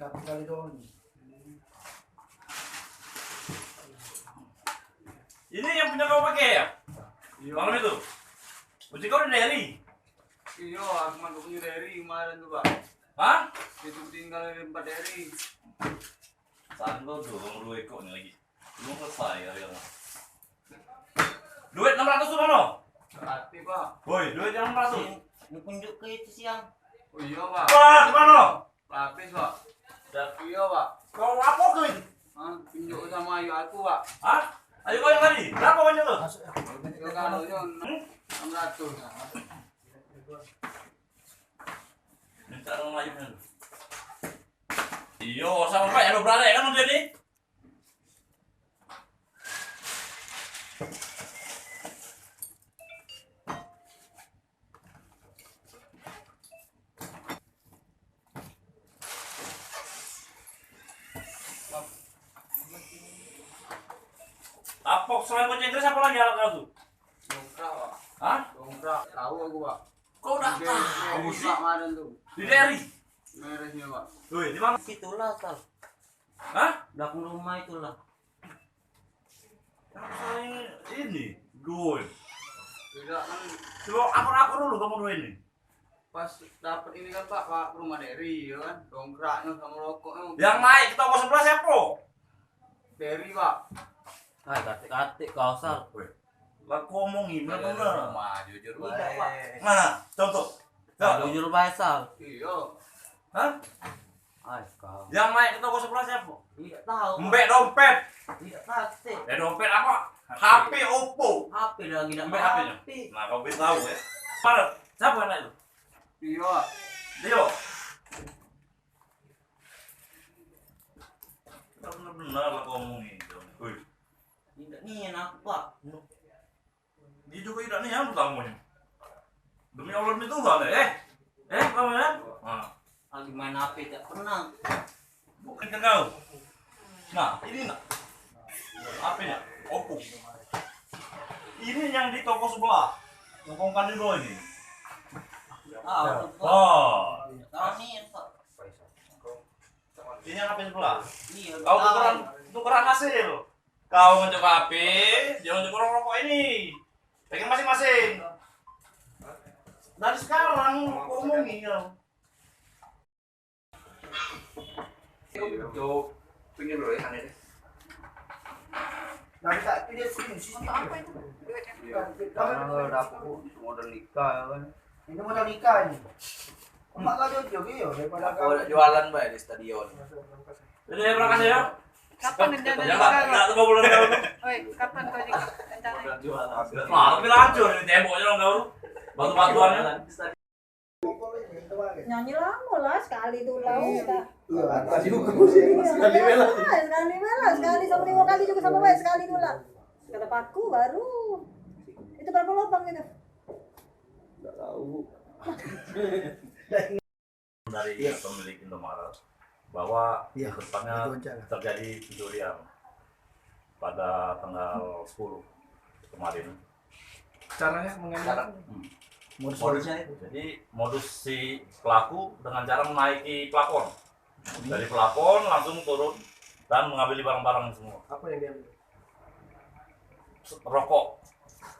Kali doang. Ini yang punya kau pakai ya? Iya. Malam itu? Uji kau udah dari? Iya, aku mah punya dari kemarin tuh, Pak. Hah? Itu tinggal 4 dari. Sanggup tuh, kamu 2 ekor nih lagi. Belum selesai ya. Duit 600 tuh mana? Hati, Pak. Woi, duit yang 600. Ditunjuk ke itu siang. Oh iya, Pak. Wah, gimana? Lapis, Pak. Dan Iya, Pak. kau apa tuh ini? Hah, tunjuk sama ayu aku, Pak. Hah? Ayo kau yang tadi, berapa banyak tuh? Yo kalau yo 600. Minta orang lain dulu. Iyo, sama Pak, ya berada kan udah nih? Apok selain bahasa Inggris apa lagi alat tuh? Dongkrak, Pak. Hah? Dongkrak. Tahu aku, Pak. Kau udah Di tahu Pak sih? kemarin tuh. Di Derry. Meresnya, Pak. Woi, di mana? Itulah tal. Hah? Belakang rumah itulah. Ini duit. Tidak kan Coba akun dulu kamu duit ini. pas dapat ini kan, Pak rumah Derry ya kan. Dongkraknya sama rokoknya. Yang naik ke toko sebelah siapa? Derry, Pak. Ah, katik-katik kau sal. Lah ngomongin bener. Mah jujur Tidak, baik. Pak. Mana? Contoh. Contoh. Jujur baik sal. Iya. Hah? Ay, kau. Yang naik ke toko sebelah siapa? Tidak tahu. Pak. Mbak dompet. Tidak katik. Dompet apa? HP Oppo. HP lagi tidak Mbak HP-nya. HP. Nah, kau bisa tahu ya. Mana? Siapa yang naik itu? Iya. Dio. Benar-benar lah kau ngomongin. Woi. Tidak nih aku, Pak. Dia juga tidak nih yang tamunya. Demi Allah demi Tuhan ya. Kamu ya? Nah, Lagi main HP tidak pernah. bukan ke kau. Nah, ini nak. HP-nya Oppo. Ini yang di toko sebelah. Ngomongkan dulu ini. Ah, Pak. Oh, Tahu nih, Pak. ini yang HP sebelah. Iya, Kau tahu. tukeran hasil. Kau mencoba HP, dia mencoba rokok ini. Pegang masing-masing. Dari sekarang kau ngomongin kau. Yo, pinggir dulu ya, aneh deh. Nah, tak pilih sini. Apa itu? Karena udah aku modal nikah kan. Ini modal nikah ini. Emak kau jojo yo daripada Aku ada jualan baik di stadion. Jadi berangkat kasih ya. Kapan rencana Ya nikah? enggak coba bulan kau. Oi, kapan kau rencana? Jualan. Nah, tapi hancur ini temboknya dong kau. Batu-batuannya. Nyanyi lama lah sekali tuh lau tak. tadi hukum sih. Sekali mela sekali sama 5 kali juga sama baik sekali dulu lah. Kata paku baru itu berapa lubang gitu? Enggak tahu. Dari pemilik Indomaret bahwa Iya, depannya itu aja. terjadi pencurian pada tanggal 10 kemarin. Caranya mengenai Modusnya itu. Jadi modus si pelaku dengan cara menaiki plafon. Dari plafon langsung turun dan mengambil barang-barang semua. apa yang diambil?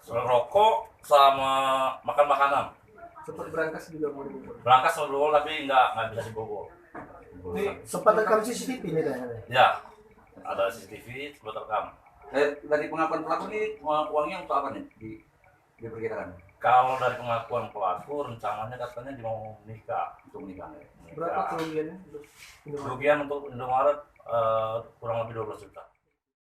Rokok sama makan makanan. Sempat berangkas juga mau dibobol. Berangkas dulu tapi nggak bisa dibobol. Ini sempat rekam CCTV ini dah. Ya, ada CCTV sudah terekam. Dari pengakuan pelaku ini uangnya untuk apa nih? Diperkirakan Kalau dari pengakuan pelaku rencananya katanya dia mau nikah, untuk menikah. Berapa kerugiannya untuk Indomaret? Kerugian untuk Indomaret kurang lebih 12 juta.